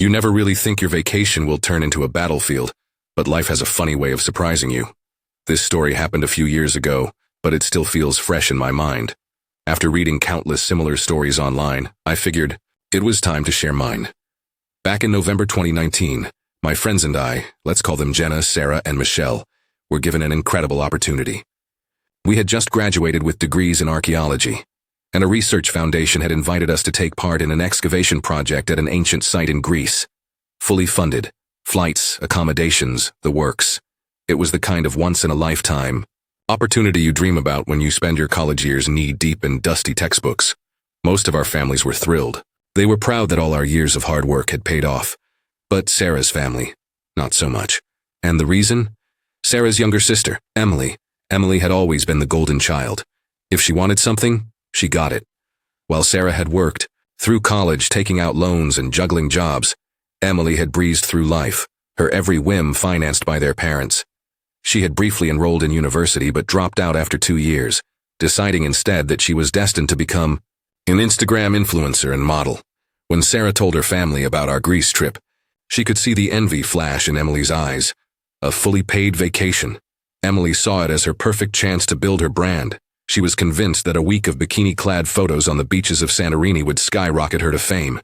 You never really think your vacation will turn into a battlefield, but life has a funny way of surprising you. This story happened a few years ago, but it still feels fresh in my mind. After reading countless similar stories online, I figured it was time to share mine. Back in November 2019, my friends and I, let's call them Jenna, Sarah, and Michelle, were given an incredible opportunity. We had just graduated with degrees in archaeology, and a research foundation had invited us to take part in an excavation project at an ancient site in Greece. Fully funded, flights, accommodations, the works. It was the kind of once-in-a-lifetime opportunity you dream about when you spend your college years knee-deep in dusty textbooks. Most of our families were thrilled. They were proud that all our years of hard work had paid off. But Sarah's family, not so much. And the reason? Sarah's younger sister, Emily. Emily had always been the golden child. If she wanted something, she got it. While Sarah had worked, through college, taking out loans and juggling jobs, Emily had breezed through life, her every whim financed by their parents. She had briefly enrolled in university but dropped out after 2 years, deciding instead that she was destined to become an Instagram influencer and model. When Sarah told her family about our Greece trip, she could see the envy flash in Emily's eyes. A fully paid vacation. Emily saw it as her perfect chance to build her brand. She was convinced that a week of bikini-clad photos on the beaches of Santorini would skyrocket her to fame.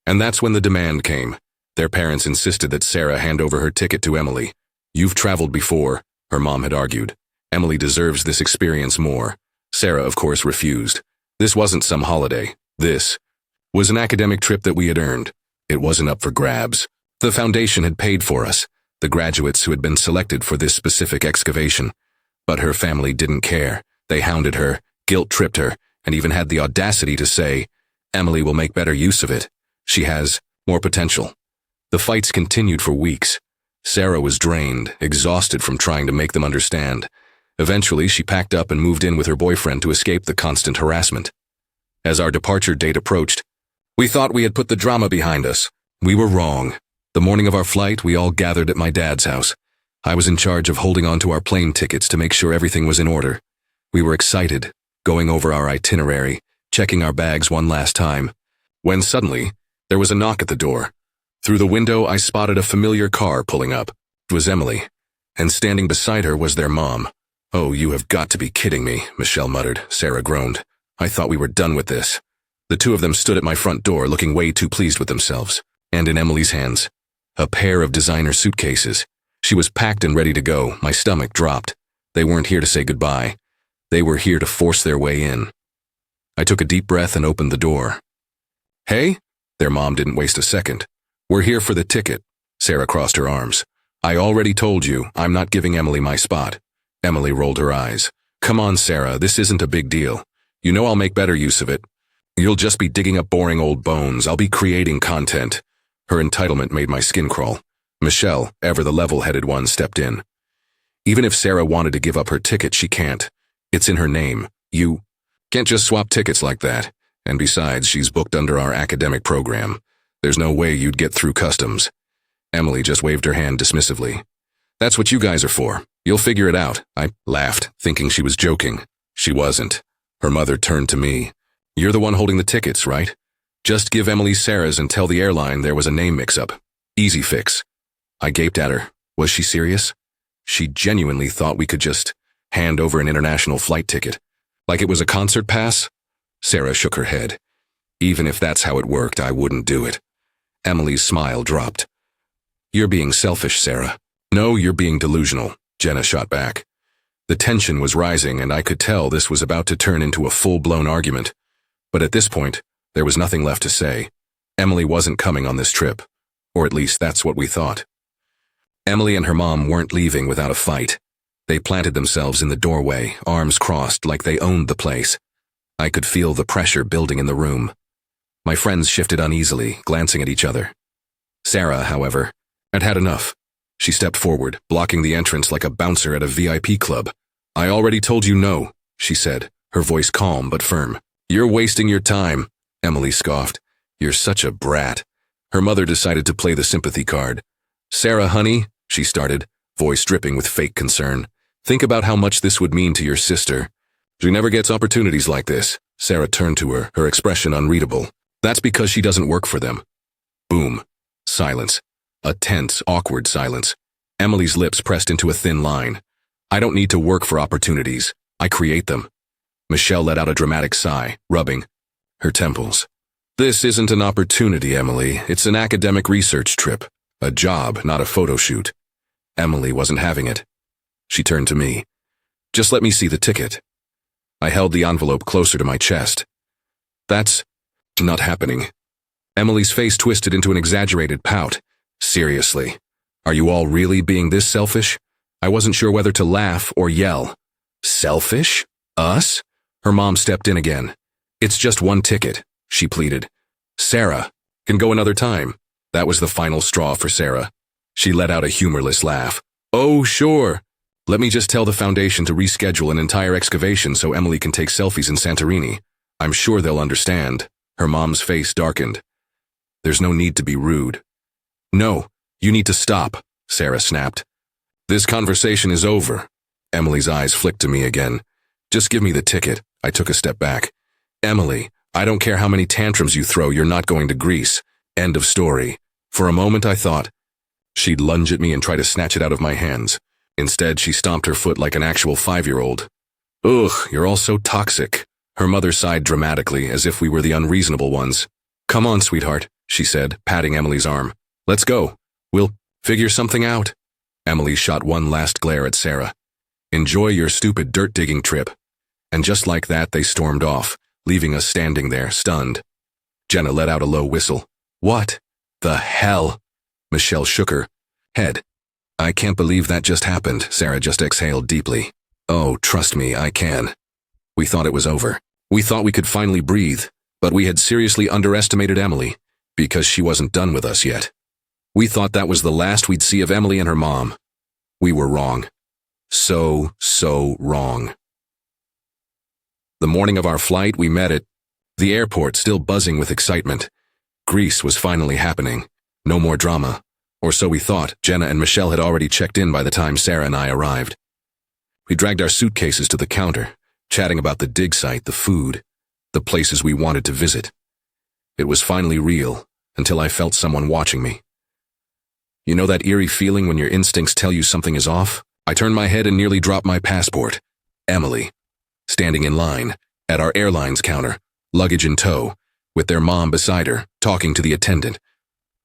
And that's when the demand came. Their parents insisted that Sarah hand over her ticket to Emily. "You've traveled before," her mom had argued. "Emily deserves this experience more." Sarah, of course, refused. This wasn't some holiday. This was an academic trip that we had earned. It wasn't up for grabs. The foundation had paid for us, the graduates who had been selected for this specific excavation. But her family didn't care. They hounded her, guilt-tripped her, and even had the audacity to say, "Emily will make better use of it. She has more potential." The fights continued for weeks. Sarah was drained, exhausted from trying to make them understand. Eventually, she packed up and moved in with her boyfriend to escape the constant harassment. As our departure date approached, we thought we had put the drama behind us. We were wrong. The morning of our flight, we all gathered at my dad's house. I was in charge of holding on to our plane tickets to make sure everything was in order. We were excited, going over our itinerary, checking our bags one last time, when suddenly, there was a knock at the door. Through the window, I spotted a familiar car pulling up. It was Emily, and standing beside her was their mom. "Oh, you have got to be kidding me," Michelle muttered. Sarah groaned. "I thought we were done with this." The two of them stood at my front door looking way too pleased with themselves, and in Emily's hands, a pair of designer suitcases. She was packed and ready to go. My stomach dropped. They weren't here to say goodbye. They were here to force their way in. I took a deep breath and opened the door. "Hey?" Their mom didn't waste a second. "We're here for the ticket." Sarah crossed her arms. "I already told you, I'm not giving Emily my spot." Emily rolled her eyes. "Come on, Sarah, this isn't a big deal. You know I'll make better use of it. You'll just be digging up boring old bones. I'll be creating content." Her entitlement made my skin crawl. Michelle, ever the level-headed one, stepped in. "Even if Sarah wanted to give up her ticket, she can't. It's in her name. You can't just swap tickets like that. And besides, she's booked under our academic program. There's no way you'd get through customs." Emily just waved her hand dismissively. "That's what you guys are for. You'll figure it out." I laughed, thinking she was joking. She wasn't. Her mother turned to me. "You're the one holding the tickets, right? Just give Emily Sarah's and tell the airline there was a name mix-up. Easy fix." I gaped at her. Was she serious? She genuinely thought we could just hand over an international flight ticket, like it was a concert pass? Sarah shook her head. "Even if that's how it worked, I wouldn't do it." Emily's smile dropped. "You're being selfish, Sarah." "No, you're being delusional," Jenna shot back. The tension was rising, and I could tell this was about to turn into a full-blown argument. But at this point, there was nothing left to say. Emily wasn't coming on this trip. Or at least that's what we thought. Emily and her mom weren't leaving without a fight. They planted themselves in the doorway, arms crossed like they owned the place. I could feel the pressure building in the room. My friends shifted uneasily, glancing at each other. Sarah, however, had had enough. She stepped forward, blocking the entrance like a bouncer at a VIP club. "I already told you no," she said, her voice calm but firm. "You're wasting your time," Emily scoffed. "You're such a brat." Her mother decided to play the sympathy card. "Sarah, honey," she started, voice dripping with fake concern. "Think about how much this would mean to your sister. She never gets opportunities like this." Sarah turned to her, her expression unreadable. "That's because she doesn't work for them." Boom. Silence. A tense, awkward silence. Emily's lips pressed into a thin line. I don't need to work for opportunities. I create them. Michelle let out a dramatic sigh, rubbing her temples. This isn't an opportunity, Emily. It's an academic research trip. A job, not a photo shoot. Emily wasn't having it. She turned to me. Just let me see the ticket. I held the envelope closer to my chest. That's not happening. Emily's face twisted into an exaggerated pout. Seriously, are you all really being this selfish? I wasn't sure whether to laugh or yell. Selfish? Us? Her mom stepped in again. It's just one ticket, she pleaded. Sarah, can go another time. That was the final straw for Sarah. She let out a humorless laugh. Oh, sure. Let me just tell the foundation to reschedule an entire excavation so Emily can take selfies in Santorini. I'm sure they'll understand. Her mom's face darkened. There's no need to be rude. No, you need to stop, Sarah snapped. This conversation is over. Emily's eyes flicked to me again. Just give me the ticket. I took a step back. Emily, I don't care how many tantrums you throw, you're not going to Greece. End of story. For a moment I thought she'd lunge at me and try to snatch it out of my hands. Instead, she stomped her foot like an actual 5-year-old. Ugh, you're all so toxic. Her mother sighed dramatically, as if we were the unreasonable ones. Come on, sweetheart, she said, patting Emily's arm. Let's go. We'll figure something out. Emily shot one last glare at Sarah. Enjoy your stupid dirt-digging trip. And just like that, they stormed off, leaving us standing there, stunned. Jenna let out a low whistle. What the hell? Michelle shook her head. I can't believe that just happened. Sarah just exhaled deeply. Oh, trust me, I can. We thought it was over. We thought we could finally breathe, but we had seriously underestimated Emily, because she wasn't done with us yet. We thought that was the last we'd see of Emily and her mom. We were wrong. So wrong. The morning of our flight, we met at the airport, still buzzing with excitement. Greece was finally happening. No more drama. Or so we thought. Jenna and Michelle had already checked in by the time Sarah and I arrived. We dragged our suitcases to the counter, chatting about the dig site, the food, the places we wanted to visit. It was finally real, until I felt someone watching me. You know that eerie feeling when your instincts tell you something is off? I turned my head and nearly dropped my passport. Emily, standing in line, at our airline's counter, luggage in tow, with their mom beside her, talking to the attendant.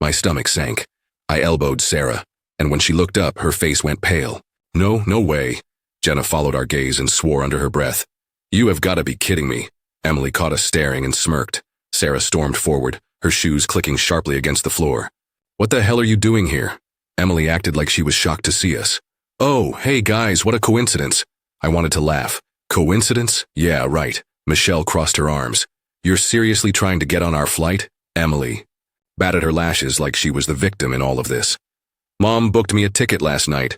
My stomach sank. I elbowed Sarah, and when she looked up, her face went pale. No way. Jenna followed our gaze and swore under her breath. You have got to be kidding me. Emily caught us staring and smirked. Sarah stormed forward, her shoes clicking sharply against the floor. What the hell are you doing here? Emily acted like she was shocked to see us. Oh, hey guys, what a coincidence. I wanted to laugh. Coincidence? Yeah, right. Michelle crossed her arms. You're seriously trying to get on our flight? Emily batted her lashes like she was the victim in all of this. Mom booked me a ticket last night.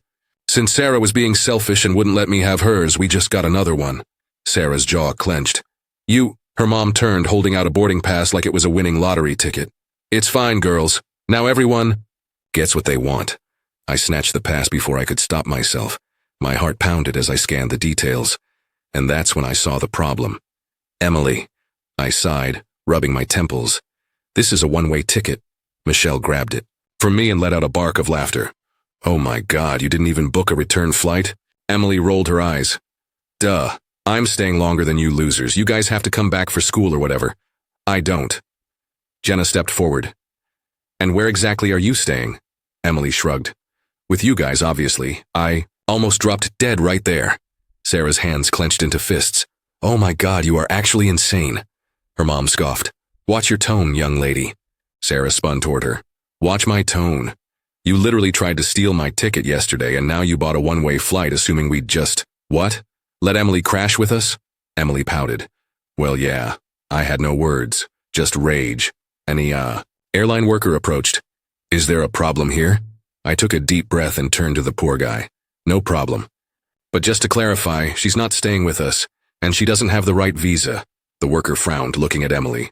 Since Sarah was being selfish and wouldn't let me have hers, we just got another one. Sarah's jaw clenched. Her mom turned, holding out a boarding pass like it was a winning lottery ticket. It's fine, girls. Now everyone gets what they want. I snatched the pass before I could stop myself. My heart pounded as I scanned the details. And that's when I saw the problem. Emily. I sighed, rubbing my temples. This is a one-way ticket. Michelle grabbed it from me and let out a bark of laughter. Oh my God, you didn't even book a return flight? Emily rolled her eyes. Duh, I'm staying longer than you losers. You guys have to come back for school or whatever. I don't. Jenna stepped forward. And where exactly are you staying? Emily shrugged. With you guys, obviously. I almost dropped dead right there. Sarah's hands clenched into fists. Oh my God, you are actually insane. Her mom scoffed. Watch your tone, young lady. Sarah spun toward her. Watch my tone. You literally tried to steal my ticket yesterday and now you bought a one-way flight assuming we'd just… What? Let Emily crash with us? Emily pouted. Well, yeah. I had no words. Just rage. Any, airline worker approached. Is there a problem here? I took a deep breath and turned to the poor guy. No problem. But just to clarify, she's not staying with us, and she doesn't have the right visa. The worker frowned, looking at Emily.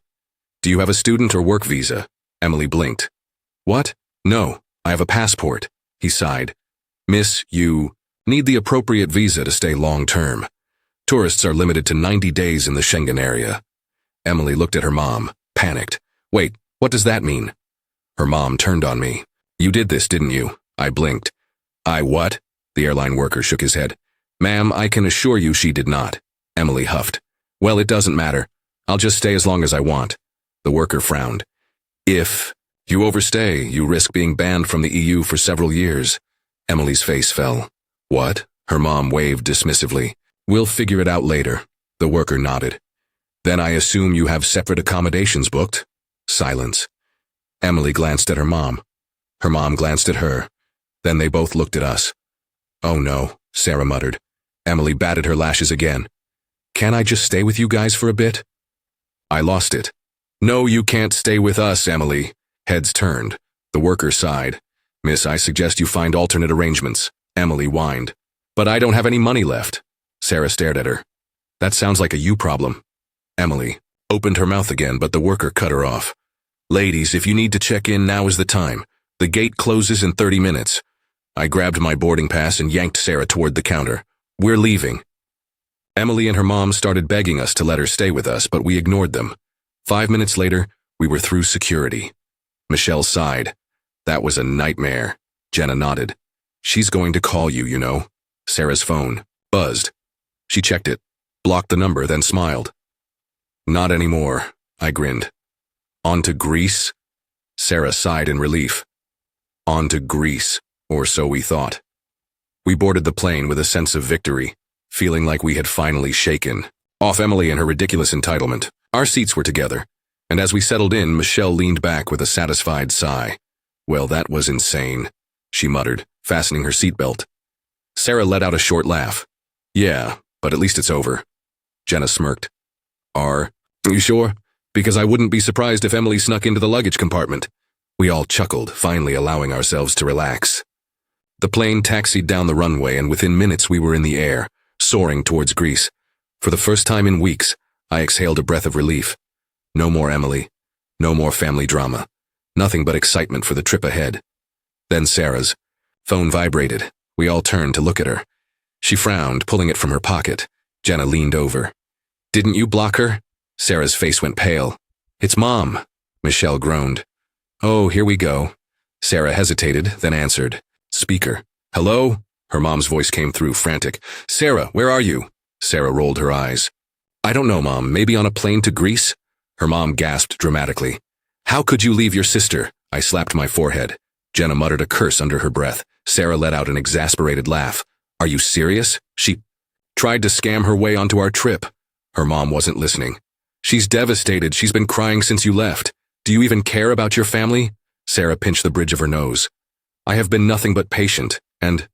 Do you have a student or work visa? Emily blinked. What? No, I have a passport. He sighed. Miss, you need the appropriate visa to stay long-term. Tourists are limited to 90 days in the Schengen area. Emily looked at her mom, panicked. Wait, what does that mean? Her mom turned on me. You did this, didn't you? I blinked. I what? The airline worker shook his head. Ma'am, I can assure you she did not. Emily huffed. Well, it doesn't matter. I'll just stay as long as I want. The worker frowned. If you overstay, you risk being banned from the EU for several years. Emily's face fell. What? Her mom waved dismissively. We'll figure it out later. The worker nodded. Then I assume you have separate accommodations booked? Silence. Emily glanced at her mom. Her mom glanced at her. Then they both looked at us. Oh no, Sarah muttered. Emily batted her lashes again. Can I just stay with you guys for a bit? I lost it. No, you can't stay with us, Emily. Heads turned. The worker sighed. Miss, I suggest you find alternate arrangements. Emily whined. But I don't have any money left. Sarah stared at her. That sounds like a you problem. Emily opened her mouth again, but the worker cut her off. Ladies, if you need to check in, now is the time. The gate closes in 30 minutes. I grabbed my boarding pass and yanked Sarah toward the counter. We're leaving. Emily and her mom started begging us to let her stay with us, but we ignored them. 5 minutes later, we were through security. Michelle sighed. That was a nightmare. Jenna nodded. She's going to call you, you know. Sarah's phone buzzed. She checked it, blocked the number, then smiled. Not anymore, I grinned. On to Greece? Sarah sighed in relief. On to Greece, or so we thought. We boarded the plane with a sense of victory, feeling like we had finally shaken off Emily and her ridiculous entitlement. Our seats were together, and as we settled in, Michelle leaned back with a satisfied sigh. Well, that was insane, she muttered, fastening her seatbelt. Sarah let out a short laugh. Yeah, but at least it's over. Jenna smirked. Are you sure? Because I wouldn't be surprised if Emily snuck into the luggage compartment. We all chuckled, finally allowing ourselves to relax. The plane taxied down the runway, and within minutes we were in the air, soaring towards Greece. For the first time in weeks, I exhaled a breath of relief. No more Emily. No more family drama. Nothing but excitement for the trip ahead. Then Sarah's phone vibrated. We all turned to look at her. She frowned, pulling it from her pocket. Jenna leaned over. Didn't you block her? Sarah's face went pale. It's Mom, Michelle groaned. Oh, here we go. Sarah hesitated, then answered. Speaker. Hello? Her mom's voice came through, frantic. Sarah, where are you? Sarah rolled her eyes. I don't know, Mom. Maybe on a plane to Greece? Her mom gasped dramatically. How could you leave your sister? I slapped my forehead. Jenna muttered a curse under her breath. Sarah let out an exasperated laugh. Are you serious? She tried to scam her way onto our trip. Her mom wasn't listening. She's devastated. She's been crying since you left. Do you even care about your family? Sarah pinched the bridge of her nose. I have been nothing but patient, and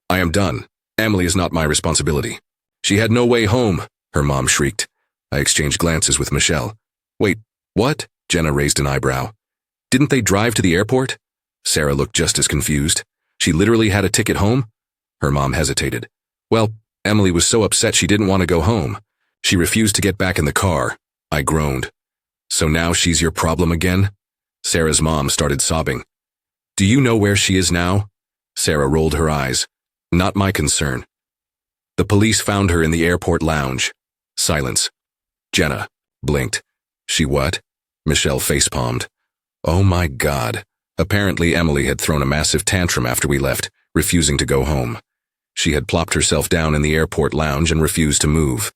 I am done. Emily is not my responsibility. She had no way home, her mom shrieked. I exchanged glances with Michelle. Wait, what? Jenna raised an eyebrow. Didn't they drive to the airport? Sarah looked just as confused. She literally had a ticket home? Her mom hesitated. Well, Emily was so upset she didn't want to go home. She refused to get back in the car. I groaned. So now she's your problem again? Sarah's mom started sobbing. Do you know where she is now? Sarah rolled her eyes. Not my concern. The police found her in the airport lounge. Silence. Jenna blinked. She what? Michelle facepalmed. Oh my God. Apparently Emily had thrown a massive tantrum after we left, refusing to go home. She had plopped herself down in the airport lounge and refused to move.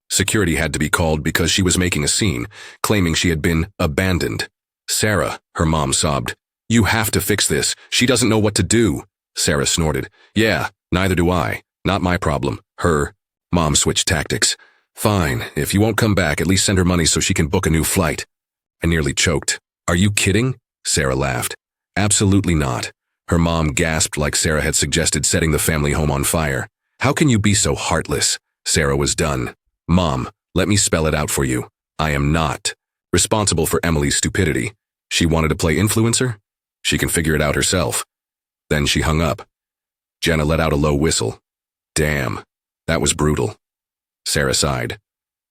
Security had to be called because she was making a scene, claiming she had been abandoned. Sarah, her mom sobbed. You have to fix this. She doesn't know what to do. Sarah snorted. Yeah, neither do I. Not my problem. Her. Mom switched tactics. Fine, if you won't come back, at least send her money so she can book a new flight. I nearly choked. Are you kidding? Sarah laughed. Absolutely not. Her mom gasped like Sarah had suggested setting the family home on fire. How can you be so heartless? Sarah was done. Mom, let me spell it out for you. I am not responsible for Emily's stupidity. She wanted to play influencer? She can figure it out herself. Then she hung up. Jenna let out a low whistle. Damn, that was brutal. Sarah sighed.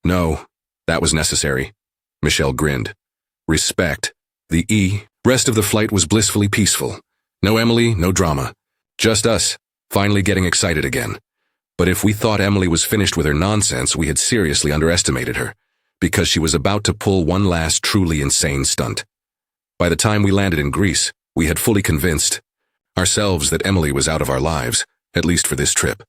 No, that was necessary. Michelle grinned. Respect. The rest of the flight was blissfully peaceful. No Emily, no drama. Just us, finally getting excited again. But if we thought Emily was finished with her nonsense, we had seriously underestimated her, because she was about to pull one last truly insane stunt. By the time we landed in Greece, we had fully convinced ourselves that Emily was out of our lives, at least for this trip.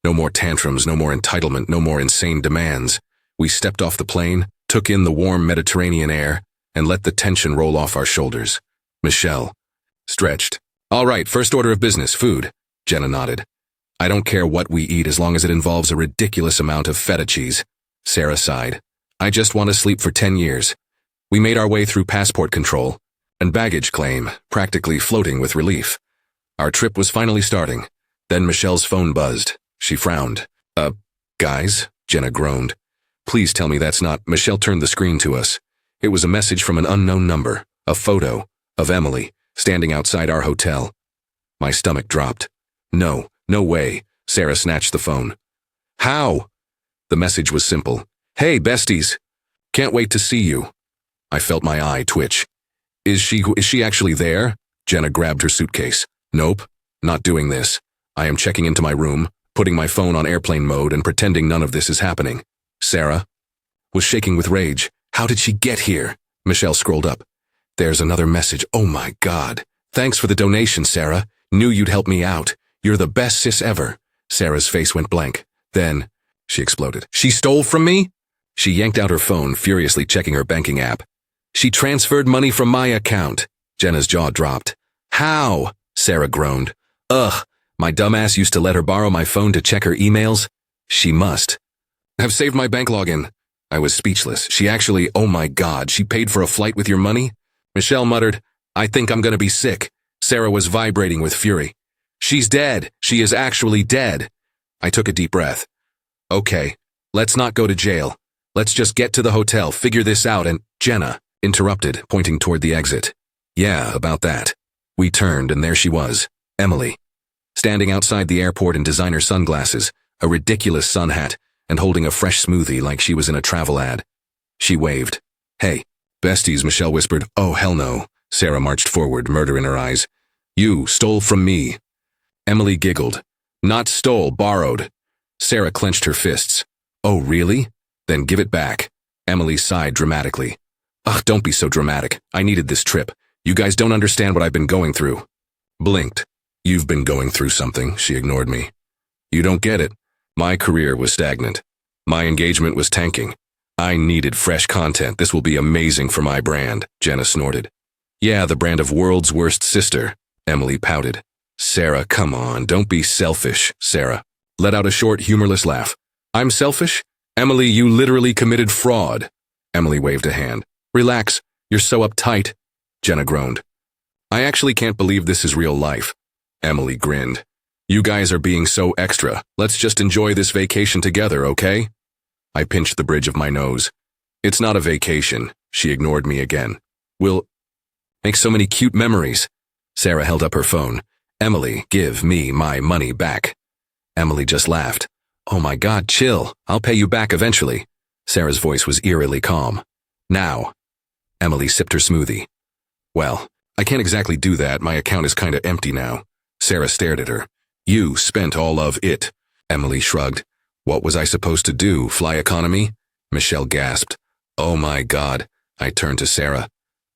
No more tantrums, no more entitlement, no more insane demands. We stepped off the plane, took in the warm Mediterranean air, and let the tension roll off our shoulders. Michelle stretched. All right, first order of business, food. Jenna nodded. I don't care what we eat as long as it involves a ridiculous amount of feta cheese. Sarah sighed. I just want to sleep for 10 years. We made our way through passport control and baggage claim, practically floating with relief. Our trip was finally starting. Then Michelle's phone buzzed. She frowned. Guys? Jenna groaned. Please tell me that's not. Michelle turned the screen to us. It was a message from an unknown number, a photo of Emily standing outside our hotel. My stomach dropped. No way. Sarah snatched the phone. How? The message was simple. Hey, besties. Can't wait to see you. I felt my eye twitch. Is she actually there? Jenna grabbed her suitcase. Nope, not doing this. I am checking into my room, putting my phone on airplane mode and pretending none of this is happening. Sarah was shaking with rage. How did she get here? Michelle scrolled up. There's another message. Oh my God. Thanks for the donation, Sarah. Knew you'd help me out. You're the best sis ever. Sarah's face went blank. Then, she exploded. She stole from me? She yanked out her phone, furiously checking her banking app. She transferred money from my account. Jenna's jaw dropped. How? Sarah groaned. Ugh, my dumbass used to let her borrow my phone to check her emails. She must have saved my bank login. I was speechless. She actually, oh my God, she paid for a flight with your money? Michelle muttered, I think I'm gonna be sick. Sarah was vibrating with fury. She's dead. She is actually dead. I took a deep breath. Okay, let's not go to jail. Let's just get to the hotel, figure this out, and Jenna interrupted, pointing toward the exit. Yeah, about that. We turned, and there she was, Emily, standing outside the airport in designer sunglasses, a ridiculous sun hat, and holding a fresh smoothie like she was in a travel ad. She waved. Hey, besties, Michelle whispered. Oh, hell no. Sarah marched forward, murder in her eyes. You stole from me. Emily giggled. Not stole, borrowed. Sarah clenched her fists. Oh, really? Then give it back. Emily sighed dramatically. Ugh, don't be so dramatic. I needed this trip. You guys don't understand what I've been going through. Blinked. You've been going through something, she ignored me. You don't get it. My career was stagnant. My engagement was tanking. I needed fresh content. This will be amazing for my brand, Jenna snorted. Yeah, the brand of world's worst sister, Emily pouted. Sarah, come on, don't be selfish, Sarah let out a short, humorless laugh. I'm selfish? Emily, you literally committed fraud. Emily waved a hand. Relax, you're so uptight, Jenna groaned. I actually can't believe this is real life. Emily grinned. You guys are being so extra. Let's just enjoy this vacation together, okay? I pinched the bridge of my nose. It's not a vacation. She ignored me again. We'll make so many cute memories. Sarah held up her phone. Emily, give me my money back. Emily just laughed. Oh my God, chill. I'll pay you back eventually. Sarah's voice was eerily calm. Now. Emily sipped her smoothie. Well, I can't exactly do that. My account is kinda empty now. Sarah stared at her. You spent all of it. Emily shrugged. What was I supposed to do, fly economy? Michelle gasped. Oh my God. I turned to Sarah.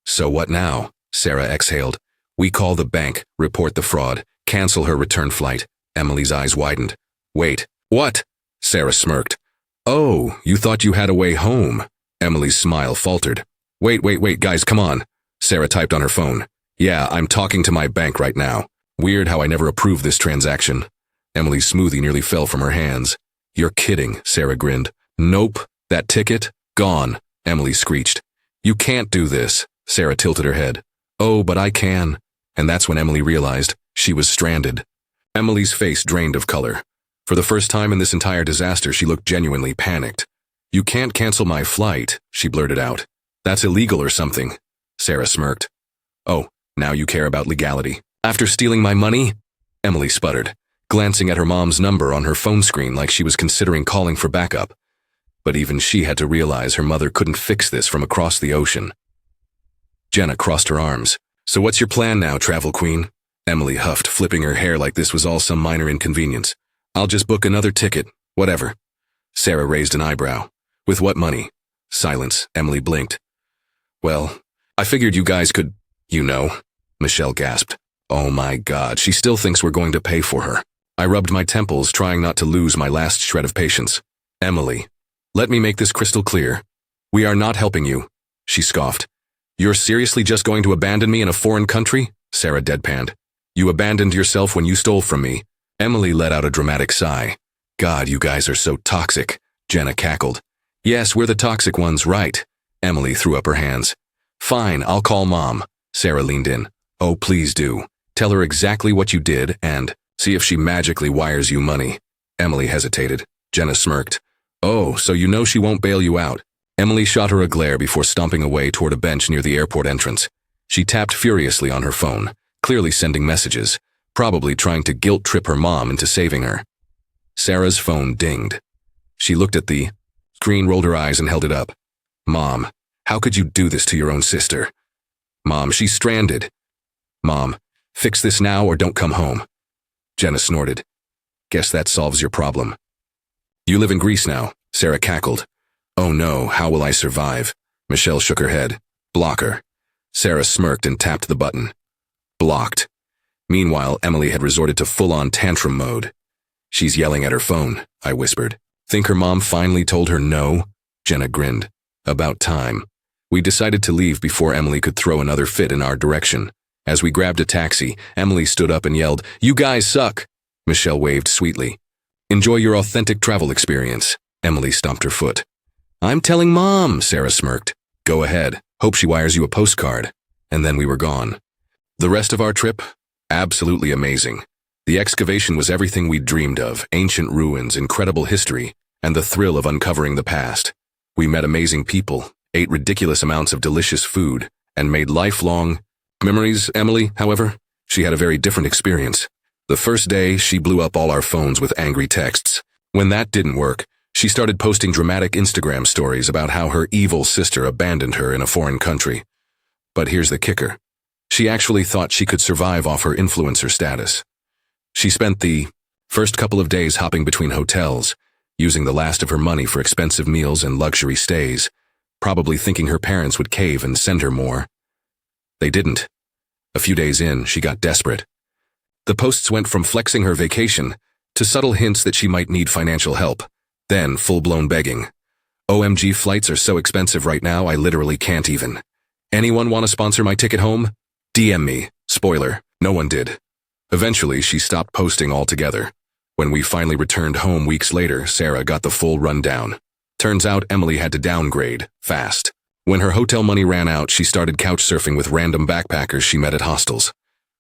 So what now? Sarah exhaled. We call the bank, report the fraud, cancel her return flight. Emily's eyes widened. Wait, what? Sarah smirked. Oh, you thought you had a way home. Emily's smile faltered. Wait, guys, come on. Sarah typed on her phone. Yeah, I'm talking to my bank right now. Weird how I never approved this transaction. Emily's smoothie nearly fell from her hands. You're kidding, Sarah grinned. Nope, that ticket, gone, Emily screeched. You can't do this, Sarah tilted her head. Oh, but I can. And that's when Emily realized she was stranded. Emily's face drained of color. For the first time in this entire disaster, she looked genuinely panicked. You can't cancel my flight, she blurted out. That's illegal or something. Sarah smirked. Oh, now you care about legality. After stealing my money? Emily sputtered, glancing at her mom's number on her phone screen like she was considering calling for backup. But even she had to realize her mother couldn't fix this from across the ocean. Jenna crossed her arms. So what's your plan now, travel queen? Emily huffed, flipping her hair like this was all some minor inconvenience. I'll just book another ticket, whatever. Sarah raised an eyebrow. With what money? Silence. Emily blinked. Well, I figured you guys could You know? Michelle gasped. Oh my God, she still thinks we're going to pay for her. I rubbed my temples, trying not to lose my last shred of patience. Emily, let me make this crystal clear. We are not helping you, she scoffed. You're seriously just going to abandon me in a foreign country? Sarah deadpanned. You abandoned yourself when you stole from me. Emily let out a dramatic sigh. God, you guys are so toxic, Jenna cackled. Yes, we're the toxic ones, right? Emily threw up her hands. Fine, I'll call Mom. Sarah leaned in. Oh, please do. Tell her exactly what you did and see if she magically wires you money. Emily hesitated. Jenna smirked. Oh, so you know she won't bail you out. Emily shot her a glare before stomping away toward a bench near the airport entrance. She tapped furiously on her phone, clearly sending messages, probably trying to guilt-trip her mom into saving her. Sarah's phone dinged. She looked at the screen, rolled her eyes, and held it up. Mom, how could you do this to your own sister? Mom, she's stranded. Mom, fix this now or don't come home. Jenna snorted. Guess that solves your problem. You live in Greece now, Sarah cackled. Oh no, how will I survive? Michelle shook her head. Block her. Sarah smirked and tapped the button. Blocked. Meanwhile, Emily had resorted to full-on tantrum mode. She's yelling at her phone, I whispered. Think her mom finally told her no? Jenna grinned. About time. We decided to leave before Emily could throw another fit in our direction. As we grabbed a taxi, Emily stood up and yelled, You guys suck! Michelle waved sweetly. Enjoy your authentic travel experience. Emily stomped her foot. I'm telling Mom, Sarah smirked. Go ahead. Hope she wires you a postcard. And then we were gone. The rest of our trip? Absolutely amazing. The excavation was everything we'd dreamed of, ancient ruins, incredible history, and the thrill of uncovering the past. We met amazing people, ate ridiculous amounts of delicious food, and made lifelong memories. Emily, however, she had a very different experience. The first day, she blew up all our phones with angry texts. When that didn't work, she started posting dramatic Instagram stories about how her evil sister abandoned her in a foreign country. But here's the kicker. She actually thought she could survive off her influencer status. She spent the first couple of days hopping between hotels, using the last of her money for expensive meals and luxury stays, probably thinking her parents would cave and send her more. They didn't. A few days in, she got desperate. The posts went from flexing her vacation to subtle hints that she might need financial help, then full-blown begging. OMG, flights are so expensive right now, I literally can't even. Anyone want to sponsor my ticket home? DM me. Spoiler, no one did. Eventually, she stopped posting altogether. When we finally returned home weeks later, Sarah got the full rundown. Turns out Emily had to downgrade, fast. When her hotel money ran out, she started couch surfing with random backpackers she met at hostels.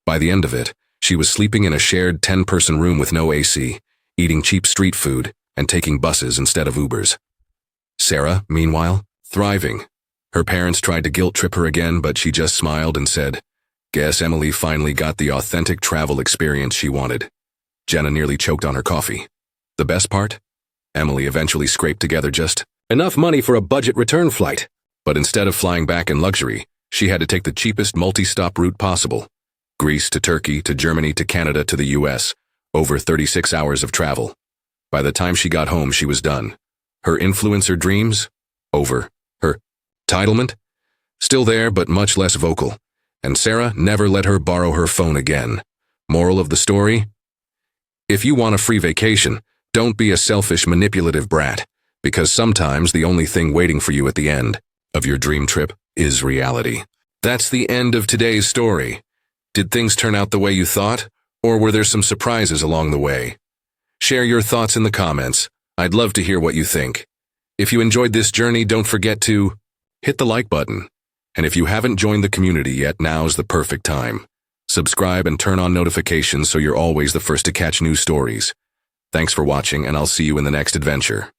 By the end of it, she was sleeping in a shared 10-person room with no AC, eating cheap street food, and taking buses instead of Ubers. Sarah, meanwhile, thriving. Her parents tried to guilt-trip her again, but she just smiled and said, Guess Emily finally got the authentic travel experience she wanted. Jenna nearly choked on her coffee. The best part? Emily eventually scraped together just enough money for a budget return flight. But instead of flying back in luxury, she had to take the cheapest multi-stop route possible. Greece to Turkey to Germany to Canada to the US. Over 36 hours of travel. By the time she got home, she was done. Her influencer dreams? Over. Her entitlement? Still there, but much less vocal. And Sarah never let her borrow her phone again. Moral of the story? If you want a free vacation, don't be a selfish, manipulative brat, because sometimes the only thing waiting for you at the end of your dream trip is reality. That's the end of today's story. Did things turn out the way you thought, or were there some surprises along the way? Share your thoughts in the comments. I'd love to hear what you think. If you enjoyed this journey, don't forget to hit the like button. And if you haven't joined the community yet, now's the perfect time. Subscribe and turn on notifications so you're always the first to catch new stories. Thanks for watching, and I'll see you in the next adventure.